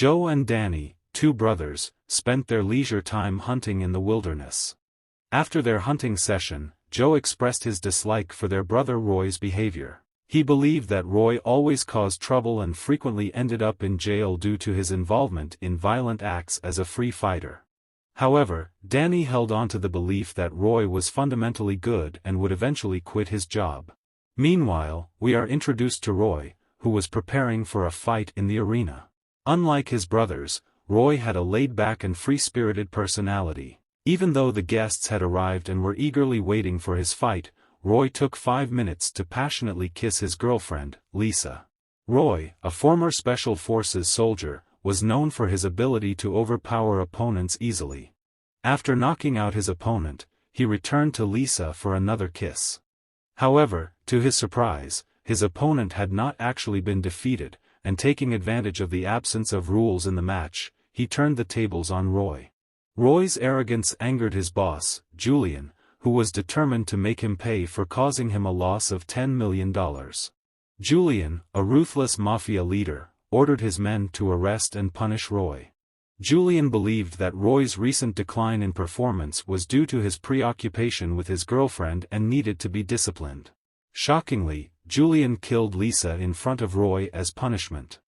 Joe and Danny, two brothers, spent their leisure time hunting in the wilderness. After their hunting session, Joe expressed his dislike for their brother Roy's behavior. He believed that Roy always caused trouble and frequently ended up in jail due to his involvement in violent acts as a free fighter. However, Danny held on to the belief that Roy was fundamentally good and would eventually quit his job. Meanwhile, we are introduced to Roy, who was preparing for a fight in the arena. Unlike his brothers, Roy had a laid-back and free-spirited personality. Even though the guests had arrived and were eagerly waiting for his fight, Roy took 5 minutes to passionately kiss his girlfriend, Lisa. Roy, a former Special Forces soldier, was known for his ability to overpower opponents easily. After knocking out his opponent, he returned to Lisa for another kiss. However, to his surprise, his opponent had not actually been defeated, and taking advantage of the absence of rules in the match, he turned the tables on Roy. Roy's arrogance angered his boss, Julian, who was determined to make him pay for causing him a loss of $10 million. Julian, a ruthless mafia leader, ordered his men to arrest and punish Roy. Julian believed that Roy's recent decline in performance was due to his preoccupation with his girlfriend and needed to be disciplined. Shockingly, Julian killed Lisa in front of Roy as punishment.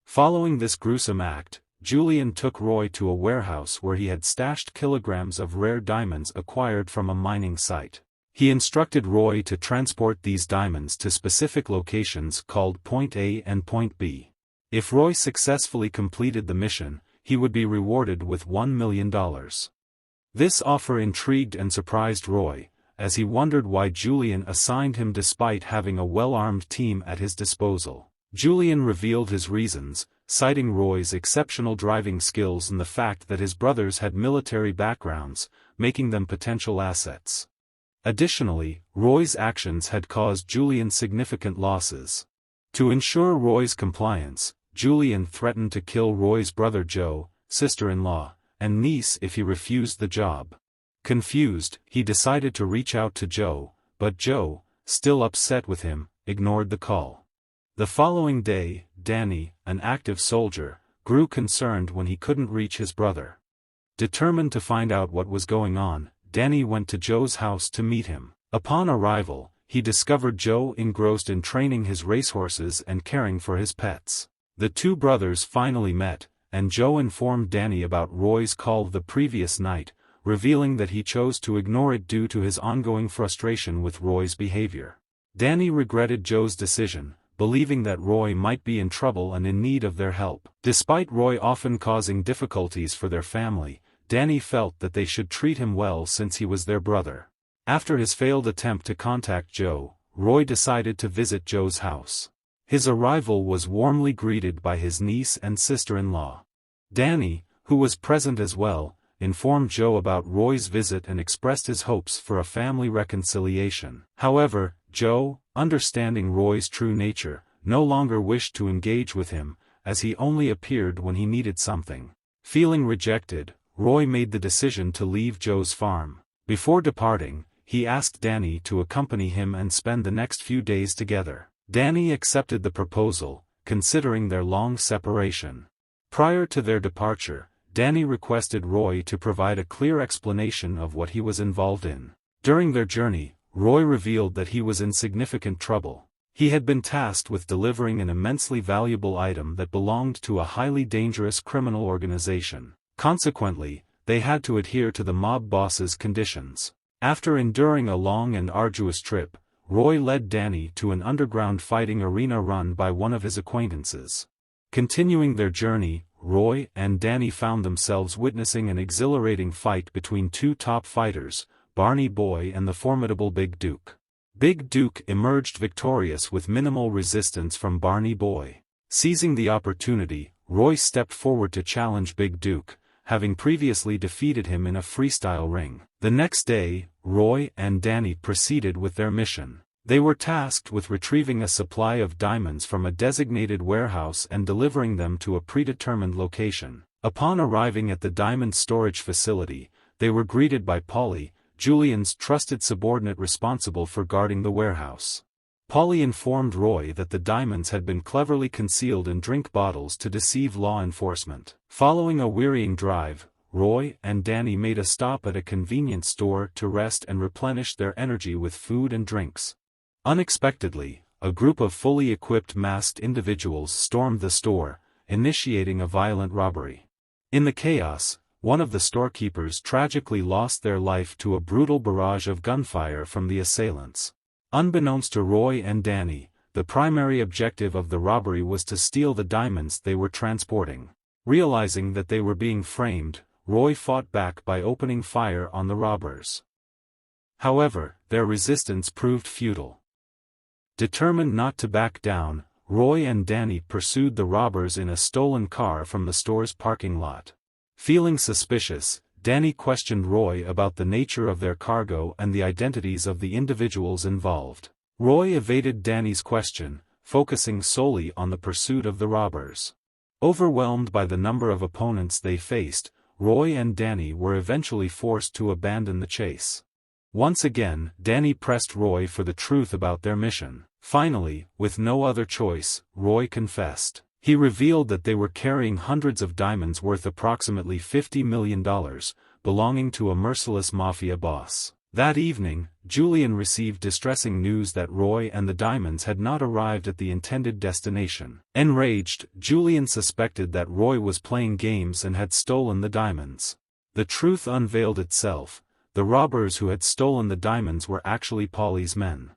Following this gruesome act, Julian took Roy to a warehouse where he had stashed kilograms of rare diamonds acquired from a mining site. He instructed Roy to transport these diamonds to specific locations called Point A and Point B. If Roy successfully completed the mission, he would be rewarded with $1 million. This offer intrigued and surprised Roy, as he wondered why Julian assigned him despite having a well-armed team at his disposal. Julian revealed his reasons, citing Roy's exceptional driving skills and the fact that his brothers had military backgrounds, making them potential assets. Additionally, Roy's actions had caused Julian significant losses. To ensure Roy's compliance, Julian threatened to kill Roy's brother Joe, sister-in-law, and niece if he refused the job. Confused, he decided to reach out to Joe, but Joe, still upset with him, ignored the call. The following day, Danny, an active soldier, grew concerned when he couldn't reach his brother. Determined to find out what was going on, Danny went to Joe's house to meet him. Upon arrival, he discovered Joe engrossed in training his racehorses and caring for his pets. The two brothers finally met, and Joe informed Danny about Roy's call the previous night, revealing that he chose to ignore it due to his ongoing frustration with Roy's behavior. Danny regretted Joe's decision, believing that Roy might be in trouble and in need of their help. Despite Roy often causing difficulties for their family, Danny felt that they should treat him well since he was their brother. After his failed attempt to contact Joe, Roy decided to visit Joe's house. His arrival was warmly greeted by his niece and sister-in-law. Danny, who was present as well, informed Joe about Roy's visit and expressed his hopes for a family reconciliation. However, Joe, understanding Roy's true nature, no longer wished to engage with him, as he only appeared when he needed something. Feeling rejected, Roy made the decision to leave Joe's farm. Before departing, he asked Danny to accompany him and spend the next few days together. Danny accepted the proposal, considering their long separation. Prior to their departure, Danny requested Roy to provide a clear explanation of what he was involved in. During their journey, Roy revealed that he was in significant trouble. He had been tasked with delivering an immensely valuable item that belonged to a highly dangerous criminal organization. Consequently, they had to adhere to the mob boss's conditions. After enduring a long and arduous trip, Roy led Danny to an underground fighting arena run by one of his acquaintances. Continuing their journey, Roy and Danny found themselves witnessing an exhilarating fight between two top fighters, Barney Boy and the formidable Big Duke. Big Duke emerged victorious with minimal resistance from Barney Boy. Seizing the opportunity, Roy stepped forward to challenge Big Duke, having previously defeated him in a freestyle ring. The next day, Roy and Danny proceeded with their mission. They were tasked with retrieving a supply of diamonds from a designated warehouse and delivering them to a predetermined location. Upon arriving at the diamond storage facility, they were greeted by Polly, Julian's trusted subordinate responsible for guarding the warehouse. Polly informed Roy that the diamonds had been cleverly concealed in drink bottles to deceive law enforcement. Following a wearying drive, Roy and Danny made a stop at a convenience store to rest and replenish their energy with food and drinks. Unexpectedly, a group of fully equipped masked individuals stormed the store, initiating a violent robbery. In the chaos, one of the storekeepers tragically lost their life to a brutal barrage of gunfire from the assailants. Unbeknownst to Roy and Danny, the primary objective of the robbery was to steal the diamonds they were transporting. Realizing that they were being framed, Roy fought back by opening fire on the robbers. However, their resistance proved futile. Determined not to back down, Roy and Danny pursued the robbers in a stolen car from the store's parking lot. Feeling suspicious, Danny questioned Roy about the nature of their cargo and the identities of the individuals involved. Roy evaded Danny's question, focusing solely on the pursuit of the robbers. Overwhelmed by the number of opponents they faced, Roy and Danny were eventually forced to abandon the chase. Once again, Danny pressed Roy for the truth about their mission. Finally, with no other choice, Roy confessed. He revealed that they were carrying hundreds of diamonds worth approximately $50 million, belonging to a merciless mafia boss. That evening, Julian received distressing news that Roy and the diamonds had not arrived at the intended destination. Enraged, Julian suspected that Roy was playing games and had stolen the diamonds. The truth unveiled itself: the robbers who had stolen the diamonds were actually Polly's men.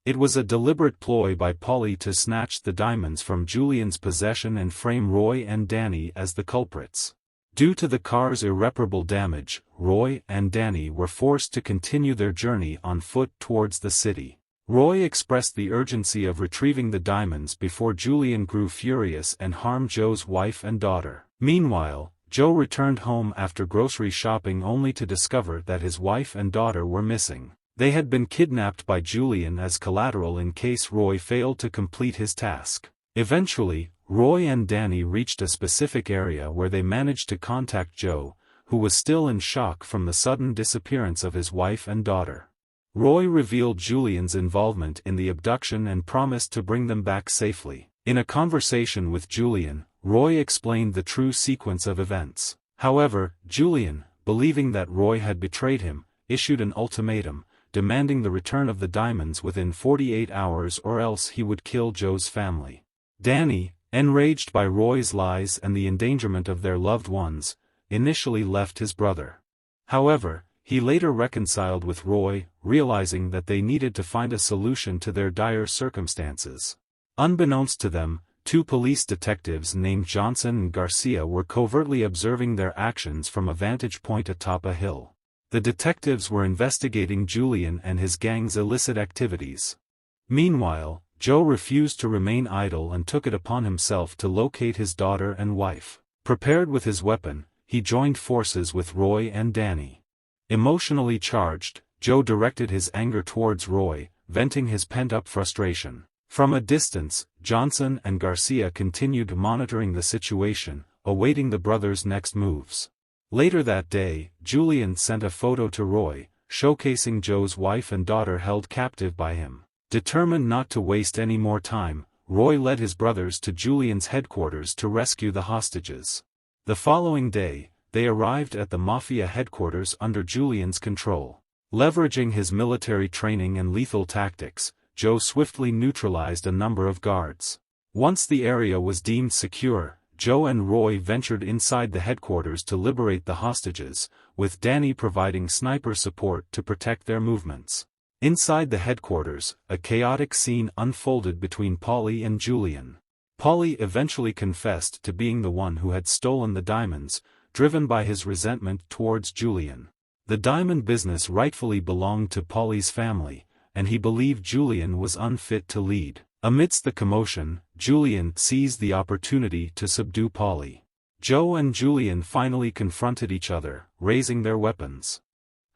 It was a deliberate ploy by Polly to snatch the diamonds from Julian's possession and frame Roy and Danny as the culprits. Due to the car's irreparable damage, Roy and Danny were forced to continue their journey on foot towards the city. Roy expressed the urgency of retrieving the diamonds before Julian grew furious and harmed Joe's wife and daughter. Meanwhile, Joe returned home after grocery shopping only to discover that his wife and daughter were missing. They had been kidnapped by Julian as collateral in case Roy failed to complete his task. Eventually, Roy and Danny reached a specific area where they managed to contact Joe, who was still in shock from the sudden disappearance of his wife and daughter. Roy revealed Julian's involvement in the abduction and promised to bring them back safely. In a conversation with Julian, Roy explained the true sequence of events. However, Julian, believing that Roy had betrayed him, issued an ultimatum, demanding the return of the diamonds within 48 hours or else he would kill Joe's family. Danny, enraged by Roy's lies and the endangerment of their loved ones, initially left his brother. However, he later reconciled with Roy, realizing that they needed to find a solution to their dire circumstances. Unbeknownst to them, two police detectives named Johnson and Garcia were covertly observing their actions from a vantage point atop a hill. The detectives were investigating Julian and his gang's illicit activities. Meanwhile, Joe refused to remain idle and took it upon himself to locate his daughter and wife. Prepared with his weapon, he joined forces with Roy and Danny. Emotionally charged, Joe directed his anger towards Roy, venting his pent-up frustration. From a distance, Johnson and Garcia continued monitoring the situation, awaiting the brothers' next moves. Later that day, Julian sent a photo to Roy, showcasing Joe's wife and daughter held captive by him. Determined not to waste any more time, Roy led his brothers to Julian's headquarters to rescue the hostages. The following day, they arrived at the Mafia headquarters under Julian's control. Leveraging his military training and lethal tactics, Joe swiftly neutralized a number of guards. Once the area was deemed secure, Joe and Roy ventured inside the headquarters to liberate the hostages, with Danny providing sniper support to protect their movements. Inside the headquarters, a chaotic scene unfolded between Polly and Julian. Polly eventually confessed to being the one who had stolen the diamonds, driven by his resentment towards Julian. The diamond business rightfully belonged to Polly's family, and he believed Julian was unfit to lead. Amidst the commotion, Julian seized the opportunity to subdue Polly. Joe and Julian finally confronted each other, raising their weapons.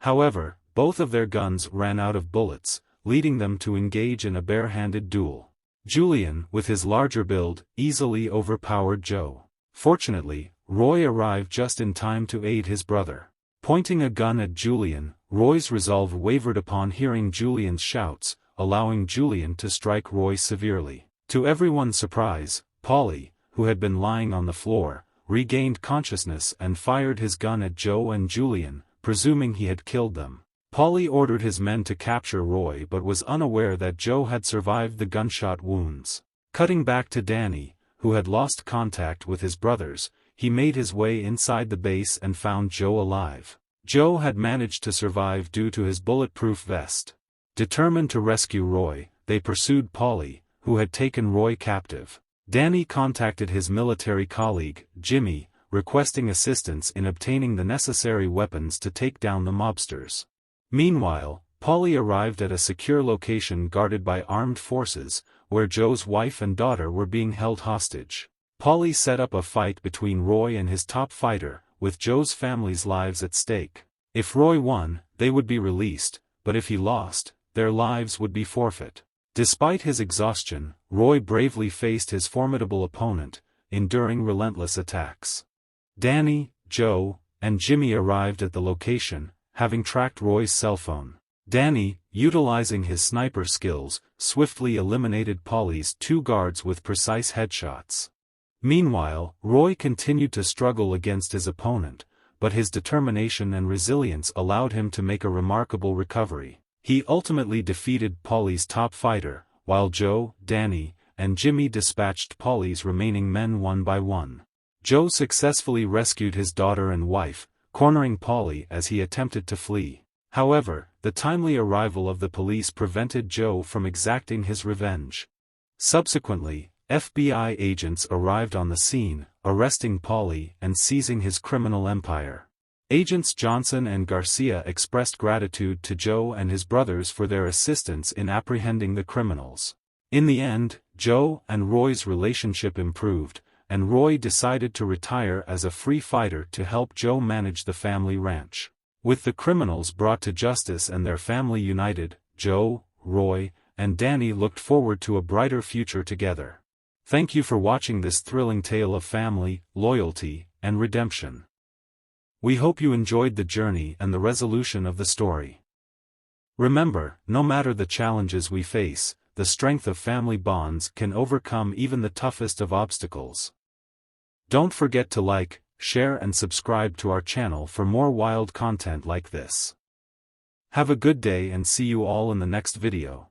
However, both of their guns ran out of bullets, leading them to engage in a bare-handed duel. Julian, with his larger build, easily overpowered Joe. Fortunately, Roy arrived just in time to aid his brother. Pointing a gun at Julian, Roy's resolve wavered upon hearing Julian's shouts, allowing Julian to strike Roy severely. To everyone's surprise, Paulie, who had been lying on the floor, regained consciousness and fired his gun at Joe and Julian, presuming he had killed them. Paulie ordered his men to capture Roy but was unaware that Joe had survived the gunshot wounds. Cutting back to Danny, who had lost contact with his brothers, he made his way inside the base and found Joe alive. Joe had managed to survive due to his bulletproof vest. Determined to rescue Roy, they pursued Paulie, who had taken Roy captive. Danny contacted his military colleague, Jimmy, requesting assistance in obtaining the necessary weapons to take down the mobsters. Meanwhile, Paulie arrived at a secure location guarded by armed forces, where Joe's wife and daughter were being held hostage. Paulie set up a fight between Roy and his top fighter, with Joe's family's lives at stake. If Roy won, they would be released, but if he lost, their lives would be forfeit. Despite his exhaustion, Roy bravely faced his formidable opponent, enduring relentless attacks. Danny, Joe, and Jimmy arrived at the location, having tracked Roy's cell phone. Danny, utilizing his sniper skills, swiftly eliminated Paulie's 2 guards with precise headshots. Meanwhile, Roy continued to struggle against his opponent, but his determination and resilience allowed him to make a remarkable recovery. He ultimately defeated Paulie's top fighter, while Joe, Danny, and Jimmy dispatched Paulie's remaining men one by one. Joe successfully rescued his daughter and wife, cornering Paulie as he attempted to flee. However, the timely arrival of the police prevented Joe from exacting his revenge. Subsequently, FBI agents arrived on the scene, arresting Paulie and seizing his criminal empire. Agents Johnson and Garcia expressed gratitude to Joe and his brothers for their assistance in apprehending the criminals. In the end, Joe and Roy's relationship improved, and Roy decided to retire as a free fighter to help Joe manage the family ranch. With the criminals brought to justice and their family united, Joe, Roy, and Danny looked forward to a brighter future together. Thank you for watching this thrilling tale of family, loyalty, and redemption. We hope you enjoyed the journey and the resolution of the story. Remember, no matter the challenges we face, the strength of family bonds can overcome even the toughest of obstacles. Don't forget to like, share and subscribe to our channel for more wild content like this. Have a good day and see you all in the next video.